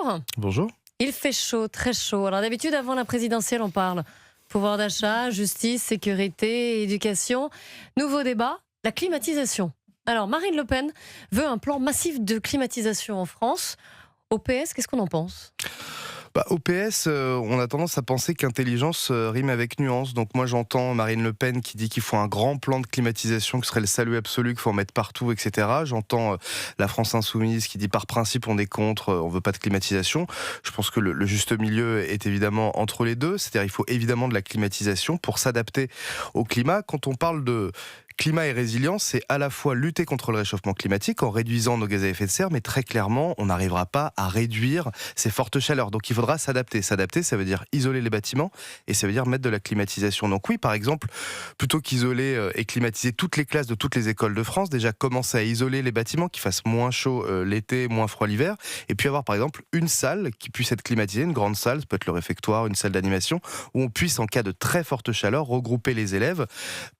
bonjour. Bonjour. Il fait chaud, très chaud. Alors d'habitude, avant la présidentielle, on parle pouvoir d'achat, justice, sécurité, éducation. Nouveau débat, la climatisation. Alors Marine Le Pen veut un plan massif de climatisation en France. Au PS, qu'est-ce qu'on en pense ? Au PS, on a tendance à penser qu'intelligence rime avec nuance. Donc moi j'entends Marine Le Pen qui dit qu'il faut un grand plan de climatisation, que ce serait le salut absolu, qu'il faut en mettre partout, etc. J'entends la France Insoumise qui dit par principe on est contre, on veut pas de climatisation. Je pense que le juste milieu est évidemment entre les deux. C'est-à-dire il faut évidemment de la climatisation pour s'adapter au climat. Quand on parle de climat et résilience, c'est à la fois lutter contre le réchauffement climatique en réduisant nos gaz à effet de serre, mais très clairement, on n'arrivera pas à réduire ces fortes chaleurs. Donc il faudra s'adapter. S'adapter, ça veut dire isoler les bâtiments et ça veut dire mettre de la climatisation. Donc oui, par exemple, plutôt qu'isoler et climatiser toutes les classes de toutes les écoles de France, déjà commencer à isoler les bâtiments qui fassent moins chaud l'été, moins froid l'hiver, et puis avoir par exemple une salle qui puisse être climatisée, une grande salle, ça peut être le réfectoire, une salle d'animation, où on puisse en cas de très forte chaleur regrouper les élèves.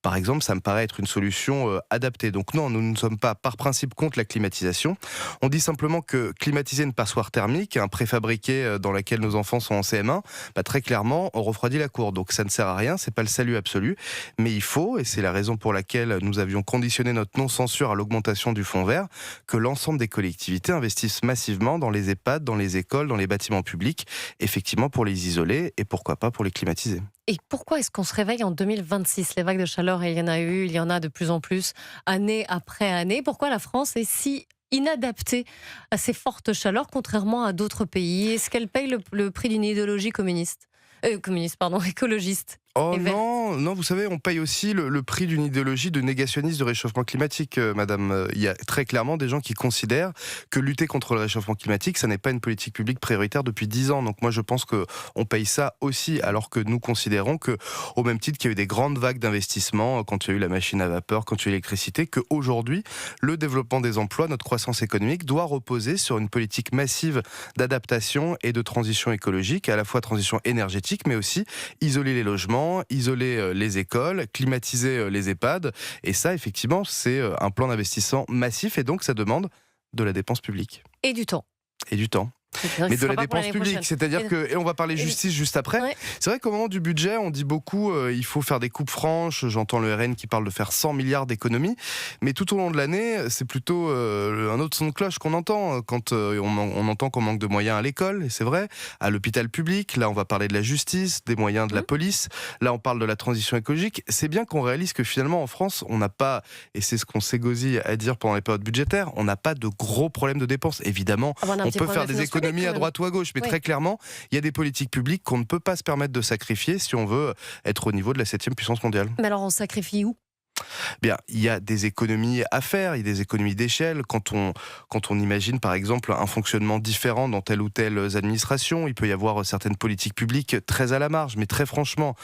Par exemple, ça me paraît être une solution adaptée. Donc non, nous ne sommes pas par principe contre la climatisation. On dit simplement que climatiser une passoire thermique, un préfabriqué dans laquelle nos enfants sont en CM1, très clairement, on refroidit la cour. Donc ça ne sert à rien, c'est pas le salut absolu. Mais il faut, et c'est la raison pour laquelle nous avions conditionné notre non-censure à l'augmentation du fonds vert, que l'ensemble des collectivités investissent massivement dans les EHPAD, dans les écoles, dans les bâtiments publics, effectivement pour les isoler et pourquoi pas pour les climatiser. Et pourquoi est-ce qu'on se réveille en 2026 ? Les vagues de chaleur, il y en a eu, il y en a de plus en plus, année après année. Pourquoi la France est si inadaptée à ces fortes chaleurs, contrairement à d'autres pays ? Est-ce qu'elle paye le prix d'une idéologie écologiste Oh et verte ? non, vous savez, on paye aussi le prix d'une idéologie de négationniste de réchauffement climatique, madame. Il y a très clairement des gens qui considèrent que lutter contre le réchauffement climatique, ça n'est pas une politique publique prioritaire depuis 10 ans. Donc moi, je pense qu'on paye ça aussi, alors que nous considérons que, au même titre qu'il y a eu des grandes vagues d'investissement, quand il y a eu la machine à vapeur, quand il y a eu l'électricité, qu'aujourd'hui, le développement des emplois, notre croissance économique, doit reposer sur une politique massive d'adaptation et de transition écologique, à la fois transition énergétique, mais aussi isoler les logements, isoler les écoles, climatiser les EHPAD. Et ça, effectivement, c'est un plan d'investissement massif et donc ça demande de la dépense publique. Et du temps. Et du temps. Mais de la dépense publique, c'est-à-dire que, et on va parler justice juste après, ouais. C'est vrai qu'au moment du budget, on dit beaucoup, il faut faire des coupes franches, j'entends le RN qui parle de faire 100 milliards d'économies, mais tout au long de l'année, c'est plutôt un autre son de cloche qu'on entend, quand on entend qu'on manque de moyens à l'école, et c'est vrai, à l'hôpital public, là on va parler de la justice, des moyens de la police, là on parle de la transition écologique, c'est bien qu'on réalise que finalement en France, on n'a pas, et c'est ce qu'on s'égosille à dire pendant les périodes budgétaires, on n'a pas de gros problèmes de dépenses, évidemment, on peut faire des économies à droite ou à gauche, mais très clairement, il y a des politiques publiques qu'on ne peut pas se permettre de sacrifier si on veut être au niveau de la 7e puissance mondiale. Mais alors on sacrifie où ? Bien, il y a des économies à faire, il y a des économies d'échelle. Quand on imagine, par exemple, un fonctionnement différent dans telle ou telle administration, il peut y avoir certaines politiques publiques très à la marge. Mais très franchement,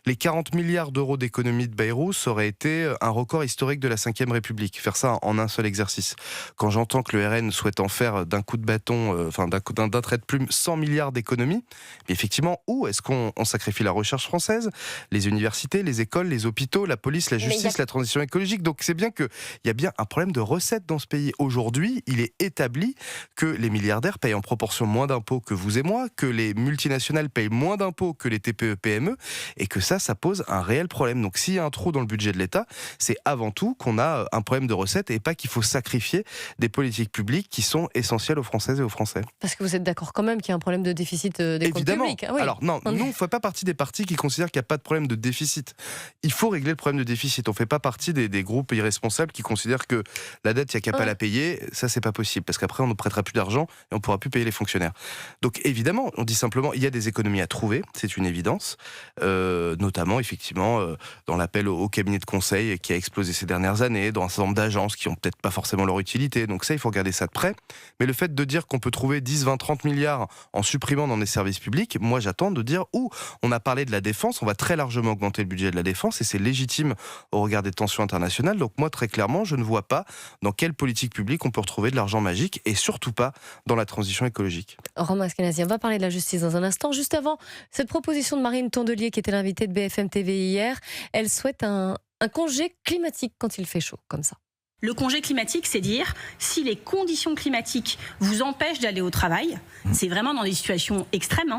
les 40 milliards d'euros d'économies de Bayrou, ça aurait été un record historique de la Ve République. Faire ça en un seul exercice. Quand j'entends que le RN souhaite en faire d'un coup de bâton, d'un trait de plume, 100 milliards d'économies, mais effectivement, où est-ce qu'on sacrifie la recherche française, les universités, les écoles, les hôpitaux, la police, la justice, la transition écologique. Donc c'est bien qu'il y a bien un problème de recettes dans ce pays. Aujourd'hui, il est établi que les milliardaires payent en proportion moins d'impôts que vous et moi, que les multinationales payent moins d'impôts que les TPE-PME, et que ça pose un réel problème. Donc s'il y a un trou dans le budget de l'État, c'est avant tout qu'on a un problème de recettes et pas qu'il faut sacrifier des politiques publiques qui sont essentielles aux Françaises et aux Français. Parce que vous êtes d'accord quand même qu'il y a un problème de déficit des comptes publics. Ah oui. Alors non, nous on ne fait pas partie des partis qui considèrent qu'il n'y a pas de problème de déficit. Il faut régler le problème de déficit. On ne fait pas partie des groupes irresponsables qui considèrent que la dette, il n'y a qu'à pas la payer. Ça, c'est pas possible, parce qu'après, on ne prêtera plus d'argent et on ne pourra plus payer les fonctionnaires. Donc, évidemment, on dit simplement, il y a des économies à trouver, c'est une évidence, notamment, effectivement, dans l'appel au cabinet de conseil qui a explosé ces dernières années, dans un certain nombre d'agences qui n'ont peut-être pas forcément leur utilité. Donc ça, il faut regarder ça de près. Mais le fait de dire qu'on peut trouver 10, 20, 30 milliards en supprimant dans les services publics, moi, j'attends de dire où on a parlé de la défense, on va très largement augmenter le budget de la défense, et c'est légitime au regard des tensions internationales. Donc moi, très clairement, je ne vois pas dans quelle politique publique on peut retrouver de l'argent magique, et surtout pas dans la transition écologique. Romain Askenazi, on va parler de la justice dans un instant. Juste avant, cette proposition de Marine Tondelier, qui était l'invitée de BFM TV hier, elle souhaite un congé climatique quand il fait chaud, comme ça. Le congé climatique, c'est dire si les conditions climatiques vous empêchent d'aller au travail, c'est vraiment dans des situations extrêmes,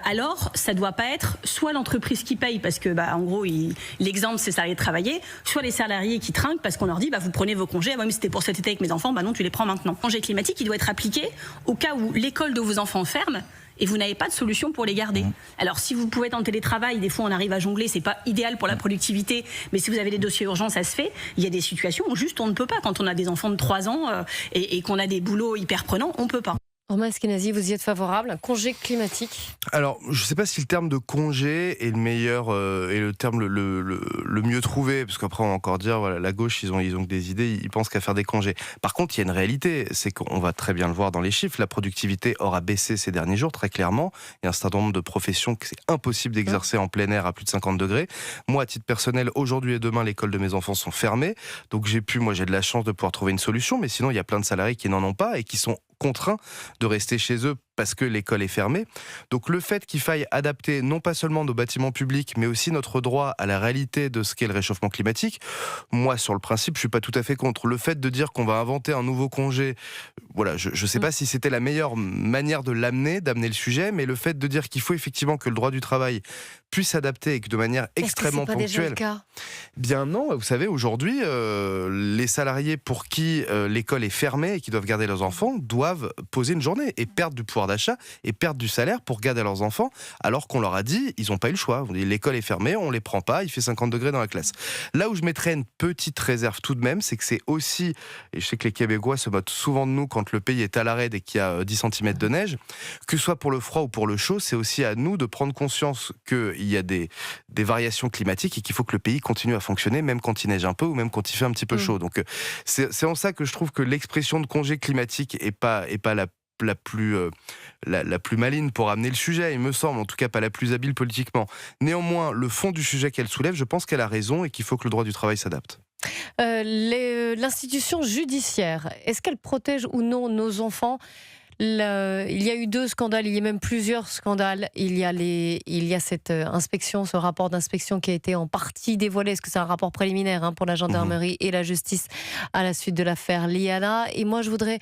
alors ça ne doit pas être soit l'entreprise qui paye parce que, en gros, l'exemple c'est salarié de travailler, soit les salariés qui trinquent parce qu'on leur dit vous prenez vos congés, moi mais c'était pour cet été avec mes enfants, non tu les prends maintenant. Le congé climatique, il doit être appliqué au cas où l'école de vos enfants ferme et vous n'avez pas de solution pour les garder. Alors si vous pouvez être en télétravail, des fois on arrive à jongler, c'est pas idéal pour la productivité, mais si vous avez des dossiers urgents, ça se fait. Il y a des situations où juste on ne peut pas, quand on a des enfants de 3 ans et qu'on a des boulots hyper prenants, on peut pas. Romain Eskenazi, vous y êtes favorable, un congé climatique? Alors, je ne sais pas si le terme de congé est le meilleur et le terme le mieux trouvé, parce qu'après on va encore dire, voilà, la gauche, ils ont que des idées, ils pensent qu'à faire des congés. Par contre, il y a une réalité, c'est qu'on va très bien le voir dans les chiffres, la productivité aura baissé ces derniers jours, très clairement. Il y a un certain nombre de professions que c'est impossible d'exercer en plein air à plus de 50 degrés. Moi, à titre personnel, aujourd'hui et demain, l'école de mes enfants sont fermées, donc j'ai de la chance de pouvoir trouver une solution, mais sinon, il y a plein de salariés qui n'en ont pas et qui sont contraints de rester chez eux parce que l'école est fermée. Donc le fait qu'il faille adapter non pas seulement nos bâtiments publics, mais aussi notre droit à la réalité de ce qu'est le réchauffement climatique, moi sur le principe, je suis pas tout à fait contre. Le fait de dire qu'on va inventer un nouveau congé, voilà, je sais pas si c'était la meilleure manière de d'amener le sujet, mais le fait de dire qu'il faut effectivement que le droit du travail puisse s'adapter et que de manière extrêmement ponctuelle. Est-ce que c'est pas déjà le cas ? Bien non, vous savez, aujourd'hui, les salariés pour qui l'école est fermée et qui doivent garder leurs enfants doivent poser une journée et perdre du pouvoir d'achat et perdre du salaire pour garder leurs enfants, alors qu'on leur a dit, ils n'ont pas eu le choix. On dit, l'école est fermée, on les prend pas, il fait 50 degrés dans la classe. Là où je mettrais une petite réserve tout de même, c'est que c'est aussi, et je sais que les Québécois se moquent souvent de nous quand le pays est à l'arrêt et qu'il y a 10 cm de neige, que ce soit pour le froid ou pour le chaud, c'est aussi à nous de prendre conscience qu'il y a des variations climatiques et qu'il faut que le pays continue à fonctionner même quand il neige un peu ou même quand il fait un petit peu chaud. Donc c'est en ça que je trouve que l'expression de congé climatique est pas la plus maligne pour amener le sujet, il me semble, en tout cas pas la plus habile politiquement. Néanmoins, le fond du sujet qu'elle soulève, je pense qu'elle a raison et qu'il faut que le droit du travail s'adapte. L'institution judiciaire, est-ce qu'elle protège ou non nos enfants ? Il y a eu 2 scandales, il y a même plusieurs scandales. Il y a cette inspection, ce rapport d'inspection qui a été en partie dévoilé. Est-ce que c'est un rapport préliminaire pour la gendarmerie et la justice à la suite de l'affaire Liana ? Et moi, je voudrais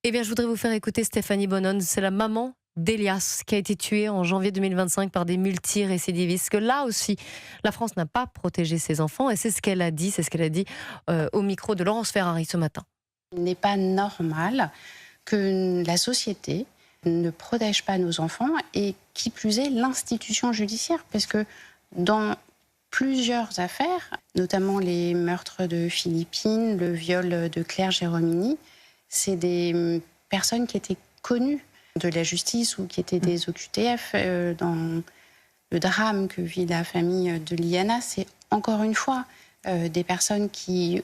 vous faire écouter Stéphanie Bonhomme. C'est la maman d'Elias qui a été tuée en janvier 2025 par des multirécidivistes. Que là aussi, la France n'a pas protégé ses enfants et c'est ce qu'elle a dit. Au micro de Laurence Ferrari ce matin. Il n'est pas normal que la société ne protège pas nos enfants et qui plus est l'institution judiciaire, parce que dans plusieurs affaires, notamment les meurtres de Philippine, le viol de Claire Géromini, c'est des personnes qui étaient connues de la justice ou qui étaient des OQTF. Dans le drame que vit la famille de Liana, c'est encore une fois des personnes qui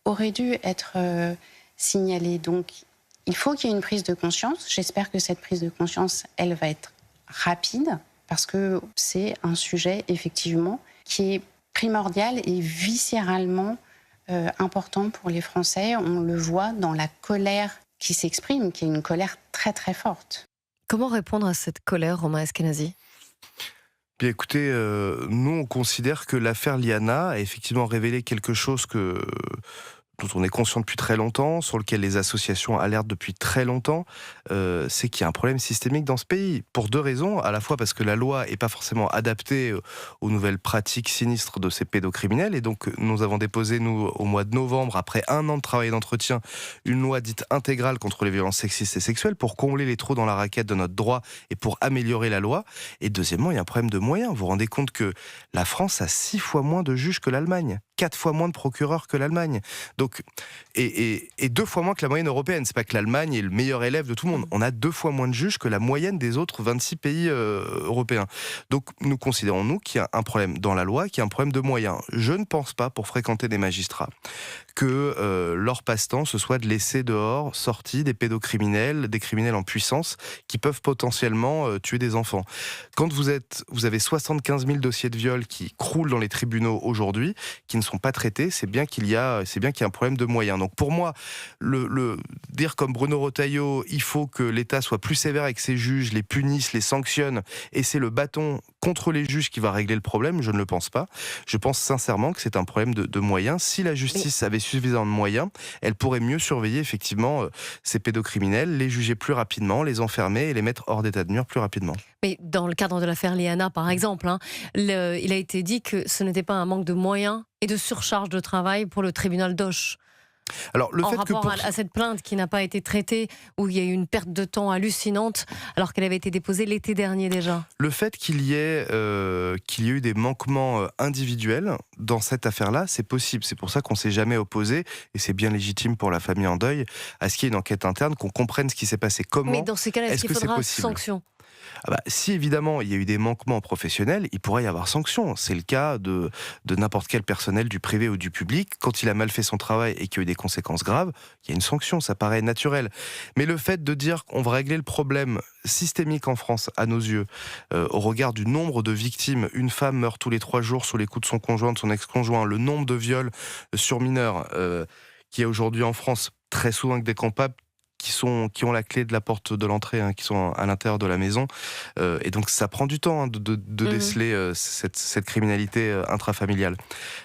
auraient dû être signalées. Donc il faut qu'il y ait une prise de conscience. J'espère que cette prise de conscience, elle va être rapide, parce que c'est un sujet, effectivement, qui est primordial et viscéralement important pour les Français. On le voit dans la colère qui s'exprime, qui est une colère très très forte. Comment répondre à cette colère, Romain Eskenazi ? Bien écoutez, nous on considère que l'affaire Liana a effectivement révélé quelque chose dont on est conscient depuis très longtemps, sur lequel les associations alertent depuis très longtemps, c'est qu'il y a un problème systémique dans ce pays. Pour 2 raisons, à la fois parce que la loi n'est pas forcément adaptée aux nouvelles pratiques sinistres de ces pédocriminels, et donc nous avons déposé, nous, au mois de novembre, après 1 an de travail d'entretien, une loi dite intégrale contre les violences sexistes et sexuelles, pour combler les trous dans la raquette de notre droit et pour améliorer la loi. Et deuxièmement, il y a un problème de moyens. Vous vous rendez compte que la France a 6 fois moins de juges que l'Allemagne, 4 fois moins de procureurs que l'Allemagne. Donc, et 2 fois moins que la moyenne européenne. C'est pas que l'Allemagne est le meilleur élève de tout le monde. On a 2 fois moins de juges que la moyenne des autres 26 pays européens. Donc nous considérons, nous, qu'il y a un problème dans la loi, qu'il y a un problème de moyens. Je ne pense pas, pour fréquenter des magistrats, que leur passe-temps, ce soit de laisser dehors, sortis, des pédocriminels, des criminels en puissance, qui peuvent potentiellement tuer des enfants. Quand vous avez 75 000 dossiers de viol qui croulent dans les tribunaux aujourd'hui, qui ne sont pas traités, c'est bien qu'il y a un problème de moyens. Donc pour moi, dire comme Bruno Retailleau, il faut que l'État soit plus sévère avec ses juges, les punisse, les sanctionne, et c'est le bâton contre les juges qui va régler le problème, je ne le pense pas. Je pense sincèrement que c'est un problème de moyens. Si la justice avait suffisamment de moyens, elle pourrait mieux surveiller effectivement ces pédocriminels, les juger plus rapidement, les enfermer et les mettre hors d'état de nuire plus rapidement. Mais dans le cadre de l'affaire Liana, par exemple, il a été dit que ce n'était pas un manque de moyens et de surcharge de travail pour le tribunal d'Auch. Alors, le En fait que rapport à cette plainte qui n'a pas été traitée, où il y a eu une perte de temps hallucinante, alors qu'elle avait été déposée l'été dernier déjà. Le fait qu'il y ait eu des manquements individuels dans cette affaire-là, c'est possible. C'est pour ça qu'on ne s'est jamais opposé, et c'est bien légitime pour la famille en deuil, à ce qu'il y ait une enquête interne, qu'on comprenne ce qui s'est passé, comment. Mais dans ces cas-là, est-ce qu'il faudra sanction ? Si évidemment il y a eu des manquements professionnels, il pourrait y avoir sanction. C'est le cas de n'importe quel personnel du privé ou du public. Quand il a mal fait son travail et qu'il y a eu des conséquences graves, il y a une sanction, ça paraît naturel. Mais le fait de dire qu'on va régler le problème systémique en France, à nos yeux, au regard du nombre de victimes, une femme meurt tous les 3 jours sous les coups de son conjoint, de son ex-conjoint, le nombre de viols sur mineurs qu'il y a aujourd'hui en France, très souvent avec des coupables qui ont la clé de la porte de l'entrée, qui sont à l'intérieur de la maison. Et donc ça prend du temps de déceler cette criminalité intrafamiliale.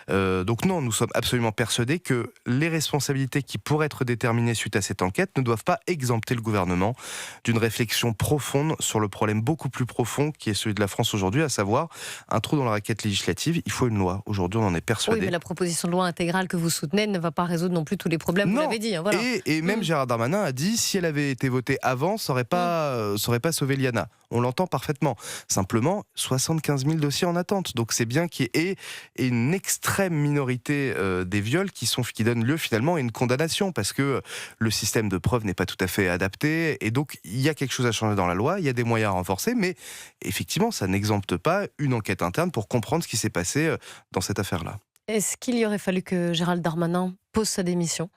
Donc non, nous sommes absolument persuadés que les responsabilités qui pourraient être déterminées suite à cette enquête ne doivent pas exempter le gouvernement d'une réflexion profonde sur le problème beaucoup plus profond qui est celui de la France aujourd'hui, à savoir un trou dans la raquette législative. Il faut une loi. Aujourd'hui, on en est persuadé. Oui, mais la proposition de loi intégrale que vous soutenez ne va pas résoudre non plus tous les problèmes, vous l'avez dit. Voilà. Et même Gérard Darmanin a dit si elle avait été votée avant, ça n'aurait pas sauvé Liana. On l'entend parfaitement. Simplement, 75 000 dossiers en attente. Donc c'est bien qu'il y ait une extrême minorité des viols qui donnent lieu finalement à une condamnation, parce que le système de preuve n'est pas tout à fait adapté. Et donc il y a quelque chose à changer dans la loi, il y a des moyens à renforcer, mais effectivement, ça n'exempte pas une enquête interne pour comprendre ce qui s'est passé dans cette affaire-là. Est-ce qu'il y aurait fallu que Gérald Darmanin pose sa démission ?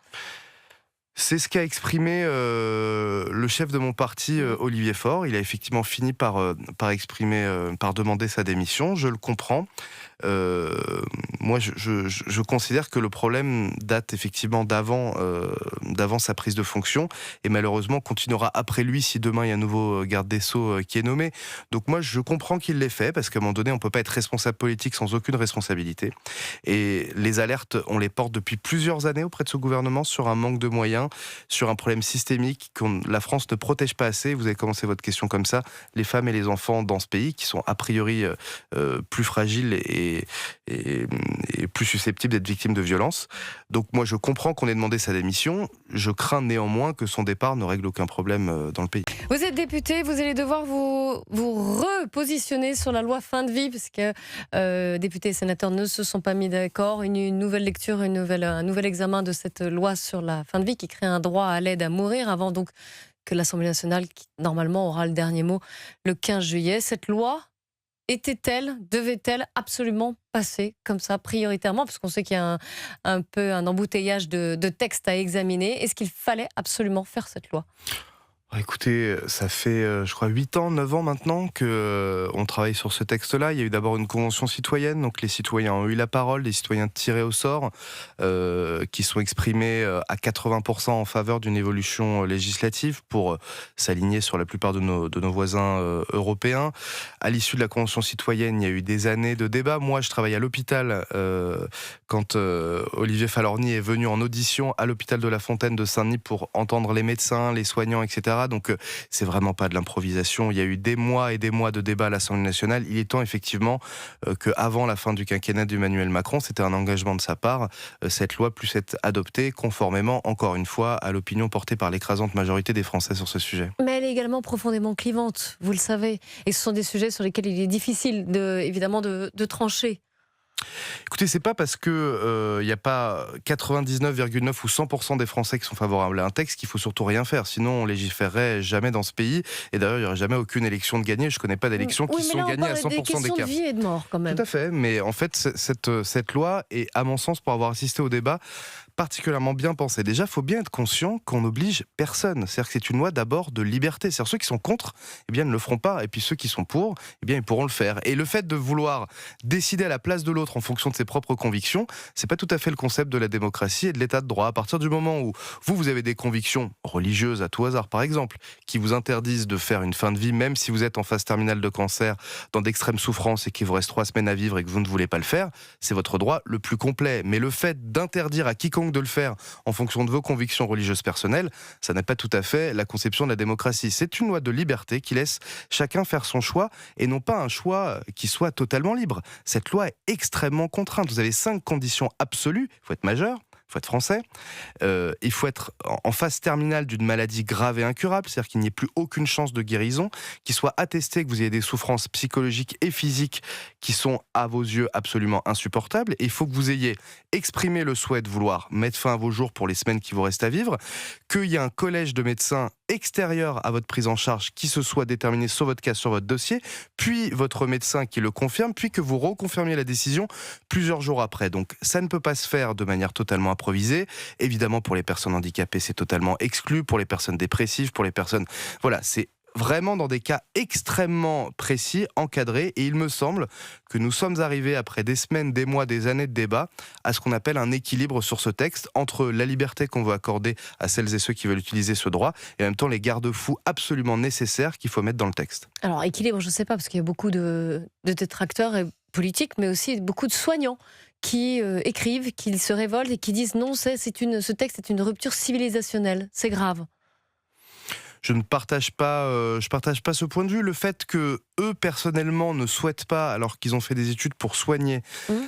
C'est ce qu'a exprimé le chef de mon parti, Olivier Faure. Il a effectivement fini par demander sa démission. Je le comprends. Moi, je considère que le problème date effectivement d'avant sa prise de fonction, et malheureusement continuera après lui si demain il y a un nouveau garde des Sceaux qui est nommé. Donc moi, je comprends qu'il l'ait fait, parce qu'à un moment donné, on peut pas être responsable politique sans aucune responsabilité. Et les alertes, on les porte depuis plusieurs années auprès de ce gouvernement sur un manque de moyens, sur un problème systémique que la France ne protège pas assez. Vous avez commencé votre question comme ça. Les femmes et les enfants dans ce pays, qui sont a priori plus fragiles et plus susceptibles d'être victimes de violences. Donc moi, je comprends qu'on ait demandé sa démission. Je crains néanmoins que son départ ne règle aucun problème dans le pays. Vous êtes député, vous allez devoir vous repositionner sur la loi fin de vie, parce que députés et sénateurs ne se sont pas mis d'accord. Une nouvelle lecture, un nouvel examen de cette loi sur la fin de vie qui crée un droit à l'aide à mourir, avant donc que l'Assemblée nationale, qui normalement aura le dernier mot le 15 juillet. Cette loi devait-elle absolument passer comme ça, prioritairement, parce qu'on sait qu'il y a un peu un embouteillage de textes à examiner. Est-ce qu'il fallait absolument faire cette loi ? Écoutez, ça fait, je crois, 8 ans, 9 ans maintenant qu'on travaille sur ce texte-là. Il y a eu d'abord une convention citoyenne, donc les citoyens ont eu la parole, des citoyens tirés au sort, qui sont exprimés à 80% en faveur d'une évolution législative pour s'aligner sur la plupart de nos voisins européens. À l'issue de la convention citoyenne, il y a eu des années de débats. Moi, je travaille à l'hôpital quand Olivier Falorni est venu en audition à l'hôpital de La Fontaine de Saint-Denis pour entendre les médecins, les soignants, etc. Donc c'est vraiment pas de l'improvisation. Il y a eu des mois et des mois de débats à l'Assemblée nationale. Il est temps effectivement qu'avant la fin du quinquennat d'Emmanuel Macron, c'était un engagement de sa part, cette loi puisse être adoptée conformément, encore une fois, à l'opinion portée par l'écrasante majorité des Français sur ce sujet. Mais elle est également profondément clivante, vous le savez. Et ce sont des sujets sur lesquels il est difficile évidemment de trancher. Écoutez, c'est pas parce que il n'y a pas 99,9 ou 100% des Français qui sont favorables à un texte qu'il faut surtout rien faire. Sinon, on légiférerait jamais dans ce pays. Et d'ailleurs, il n'y aurait jamais aucune élection de gagnée. Je connais pas d'élections qui sont gagnées à 100% des cas. Des questions de vie et de mort, quand même. Tout à fait. Mais en fait, cette loi est, à mon sens, pour avoir assisté au débat, particulièrement bien pensée. Déjà, il faut bien être conscient qu'on n'oblige personne. C'est-à-dire que c'est une loi d'abord de liberté. C'est-à-dire ceux qui sont contre, eh bien, ne le feront pas. Et puis ceux qui sont pour, eh bien, ils pourront le faire. Et le fait de vouloir décider à la place de l'autre en fonction de ses propres convictions. C'est pas tout à fait le concept de la démocratie et de l'état de droit. À partir du moment où vous avez des convictions religieuses à tout hasard, par exemple, qui vous interdisent de faire une fin de vie, même si vous êtes en phase terminale de cancer, dans d'extrêmes souffrances et qu'il vous reste 3 semaines à vivre et que vous ne voulez pas le faire, c'est votre droit le plus complet. Mais le fait d'interdire à quiconque de le faire en fonction de vos convictions religieuses personnelles, ça n'est pas tout à fait la conception de la démocratie. C'est une loi de liberté qui laisse chacun faire son choix et non pas un choix qui soit totalement libre. Cette loi est extrêmement contrainte. Vous avez 5 conditions absolues. Il faut être majeur, il faut être français, il faut être en phase terminale d'une maladie grave et incurable, c'est-à-dire qu'il n'y ait plus aucune chance de guérison, qu'il soit attesté que vous ayez des souffrances psychologiques et physiques qui sont à vos yeux absolument insupportables, et il faut que vous ayez exprimé le souhait de vouloir mettre fin à vos jours pour les semaines qui vous restent à vivre, qu'il y ait un collège de médecins extérieur à votre prise en charge qui se soit déterminé sur votre cas, sur votre dossier, puis votre médecin qui le confirme, puis que vous reconfirmiez la décision plusieurs jours après. Donc ça ne peut pas se faire de manière totalement improvisée. Évidemment, pour les personnes handicapées, c'est totalement exclu, pour les personnes dépressives, pour les personnes... Voilà, c'est vraiment dans des cas extrêmement précis, encadrés, et il me semble que nous sommes arrivés, après des semaines, des mois, des années de débat, à ce qu'on appelle un équilibre sur ce texte, entre la liberté qu'on veut accorder à celles et ceux qui veulent utiliser ce droit, et en même temps les garde-fous absolument nécessaires qu'il faut mettre dans le texte. Alors, équilibre, je ne sais pas, parce qu'il y a beaucoup de détracteurs et politiques, mais aussi beaucoup de soignants qui écrivent, qui se révoltent et qui disent non, ce texte est une rupture civilisationnelle, c'est grave. Je ne partage pas, ce point de vue. Le fait que eux personnellement ne souhaitent pas, alors qu'ils ont fait des études pour soigner,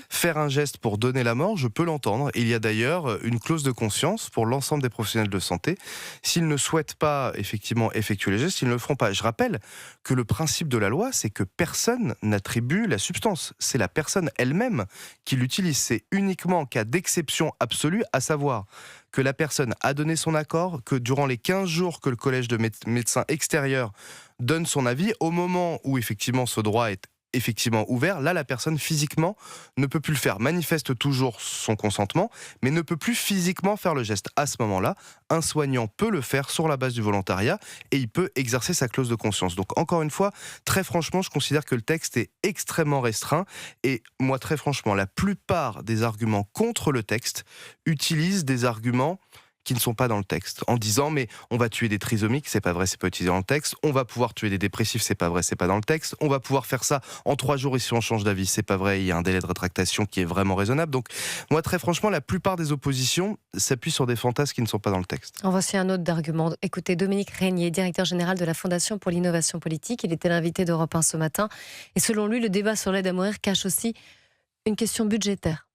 faire un geste pour donner la mort, je peux l'entendre. Il y a d'ailleurs une clause de conscience pour l'ensemble des professionnels de santé. S'ils ne souhaitent pas effectivement effectuer les gestes, ils ne le feront pas. Je rappelle que le principe de la loi, c'est que personne n'attribue la substance. C'est la personne elle-même qui l'utilise. C'est uniquement en cas d'exception absolue, à savoir que la personne a donné son accord, que durant les 15 jours que le collège de médecins extérieurs donne son avis, au moment où effectivement ce droit est effectivement ouvert, là la personne physiquement ne peut plus le faire, manifeste toujours son consentement, mais ne peut plus physiquement faire le geste. À ce moment-là, un soignant peut le faire sur la base du volontariat et il peut exercer sa clause de conscience. Donc encore une fois, très franchement, je considère que le texte est extrêmement restreint et moi très franchement, la plupart des arguments contre le texte utilisent des arguments qui ne sont pas dans le texte, en disant mais on va tuer des trisomiques, c'est pas vrai, c'est pas utilisé dans le texte, on va pouvoir tuer des dépressifs, c'est pas vrai, c'est pas dans le texte, on va pouvoir faire ça en 3 jours et si on change d'avis, c'est pas vrai, il y a un délai de rétractation qui est vraiment raisonnable. Donc moi très franchement, la plupart des oppositions s'appuient sur des fantasmes qui ne sont pas dans le texte. En voici un autre argument. Écoutez, Dominique Régnier, directeur général de la Fondation pour l'innovation politique, il était l'invité d'Europe 1 ce matin, et selon lui, le débat sur l'aide à mourir cache aussi une question budgétaire.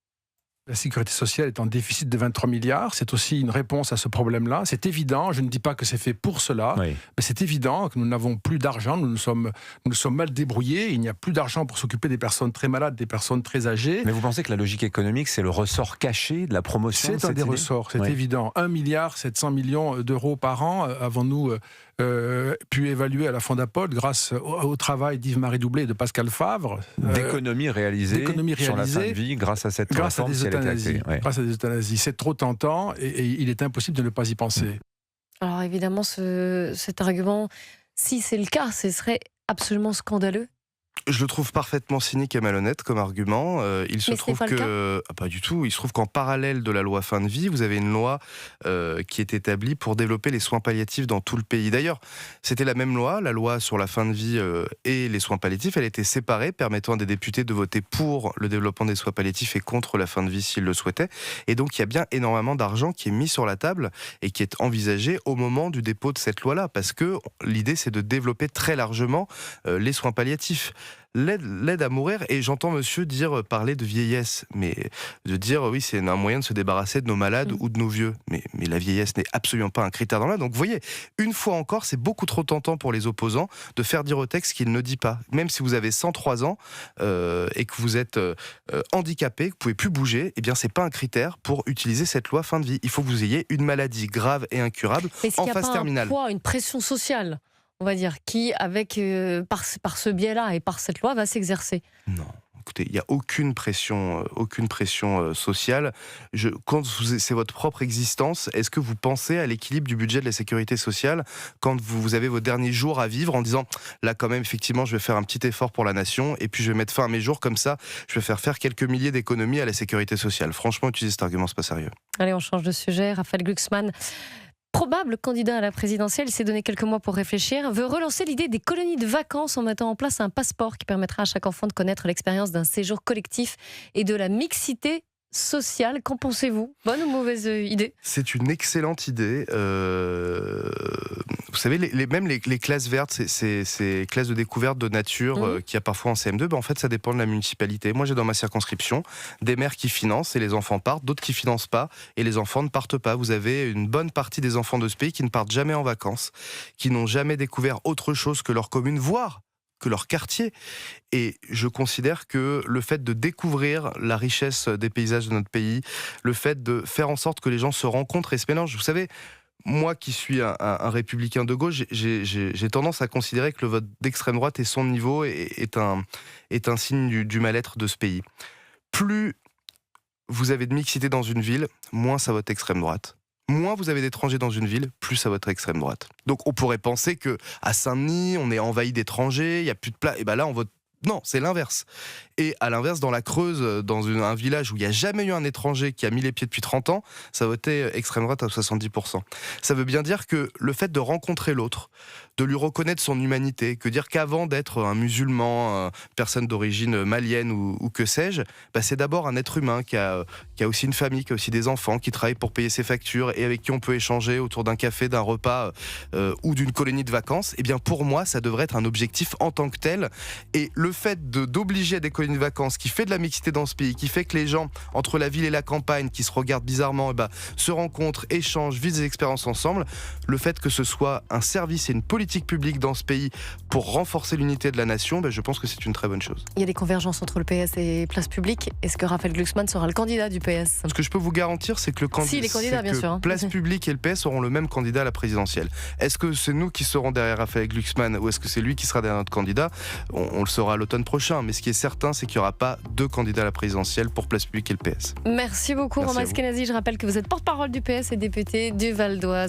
La sécurité sociale est en déficit de 23 milliards. C'est aussi une réponse à ce problème-là. C'est évident, je ne dis pas que c'est fait pour cela, mais c'est évident que nous n'avons plus d'argent, nous nous sommes mal débrouillés, il n'y a plus d'argent pour s'occuper des personnes très malades, des personnes très âgées. Mais vous pensez que la logique économique, c'est le ressort caché de la promotion de cette idée ? C'est un des ressorts, c'est évident. 1,7 milliard d'euros par an avons-nous pu évaluer à la Fondapol grâce au travail d'Yves-Marie Doublé et de Pascal Favre. D'économies réalisées sur la fin de vie grâce à cette réforme. Grâce à des euthanasies. C'est trop tentant et il est impossible de ne pas y penser. Alors évidemment, cet argument, si c'est le cas, ce serait absolument scandaleux. Je le trouve parfaitement cynique et malhonnête comme argument. Il se trouve que... pas du tout. Il se trouve qu'en parallèle de la loi fin de vie, vous avez une loi qui est établie pour développer les soins palliatifs dans tout le pays. D'ailleurs, c'était la même loi, la loi sur la fin de vie et les soins palliatifs. Elle était séparée, permettant à des députés de voter pour le développement des soins palliatifs et contre la fin de vie s'ils le souhaitaient. Et donc, il y a bien énormément d'argent qui est mis sur la table et qui est envisagé au moment du dépôt de cette loi-là. Parce que l'idée, c'est de développer très largement les soins palliatifs. L'aide à mourir, et j'entends monsieur parler de vieillesse, mais de dire oui, c'est un moyen de se débarrasser de nos malades ou de nos vieux, mais la vieillesse n'est absolument pas un critère dans là. Donc vous voyez, une fois encore, c'est beaucoup trop tentant pour les opposants de faire dire au texte qu'il ne dit pas. Même si vous avez 103 ans et que vous êtes handicapé, que vous pouvez plus bouger, eh bien c'est pas un critère pour utiliser cette loi fin de vie. Il faut que vous ayez une maladie grave et incurable en phase terminale. Est-ce qu'il n'y a pas un poids, une pression sociale, on va dire, qui, par ce biais-là et par cette loi, va s'exercer? Non. écoutez, il n'y a aucune pression sociale. Quand c'est votre propre existence, est-ce que vous pensez à l'équilibre du budget de la sécurité sociale quand vous avez vos derniers jours à vivre en disant, là quand même, effectivement, je vais faire un petit effort pour la nation et puis je vais mettre fin à mes jours comme ça, je vais faire quelques milliers d'économies à la sécurité sociale. Franchement, utiliser cet argument, c'est pas sérieux. Allez, on change de sujet. Raphaël Glucksmann, probable candidat à la présidentielle, s'est donné quelques mois pour réfléchir, veut relancer l'idée des colonies de vacances en mettant en place un passeport qui permettra à chaque enfant de connaître l'expérience d'un séjour collectif et de la mixité sociale. Qu'en pensez-vous? Bonne ou mauvaise idée? C'est une excellente idée. Vous savez, même les classes vertes, ces classes de découverte de nature qu'il y a parfois en CM2, en fait, ça dépend de la municipalité. Moi, j'ai dans ma circonscription des maires qui financent et les enfants partent, d'autres qui financent pas et les enfants ne partent pas. Vous avez une bonne partie des enfants de ce pays qui ne partent jamais en vacances, qui n'ont jamais découvert autre chose que leur commune, voire que leur quartier. Et je considère que le fait de découvrir la richesse des paysages de notre pays, le fait de faire en sorte que les gens se rencontrent et se mélangent, vous savez, moi qui suis un républicain de gauche, j'ai tendance à considérer que le vote d'extrême droite et son niveau est un signe du mal-être de ce pays. Plus vous avez de mixité dans une ville, moins ça vote extrême droite. Moins vous avez d'étrangers dans une ville, plus ça vote extrême droite. Donc on pourrait penser que à Saint-Denis, on est envahi d'étrangers, il n'y a plus de place. Et bien là, on vote. Non, c'est l'inverse. Et à l'inverse, dans la Creuse, dans un village où il n'y a jamais eu un étranger qui a mis les pieds depuis 30 ans, ça votait extrême droite à 70%. Ça veut bien dire que le fait de rencontrer l'autre, de lui reconnaître son humanité, que dire qu'avant d'être un musulman, personne d'origine malienne ou que sais-je, c'est d'abord un être humain qui a aussi une famille, qui a aussi des enfants, qui travaille pour payer ses factures et avec qui on peut échanger autour d'un café, d'un repas ou d'une colonie de vacances. Eh bien pour moi, ça devrait être un objectif en tant que tel. Et le fait d'obliger à des colonies de vacances qui fait de la mixité dans ce pays, qui fait que les gens entre la ville et la campagne qui se regardent bizarrement se rencontrent, échangent, vivent des expériences ensemble, le fait que ce soit un service et une politique publique dans ce pays pour renforcer l'unité de la nation, je pense que c'est une très bonne chose. Il y a des convergences entre le PS et Place Publique. Est-ce que Raphaël Glucksmann sera le candidat du PS? Ce que je peux vous garantir, c'est que Place Publique et le PS auront le même candidat à la présidentielle. Est-ce que c'est nous qui serons derrière Raphaël Glucksmann ou est-ce que c'est lui qui sera derrière notre candidat? On le saura à l'automne prochain, mais ce qui est certain, c'est qu'il n'y aura pas deux candidats à la présidentielle pour Place Publique et le PS. Merci beaucoup, Romain Eskenazi. Je rappelle que vous êtes porte-parole du PS et député du Val d'Oise.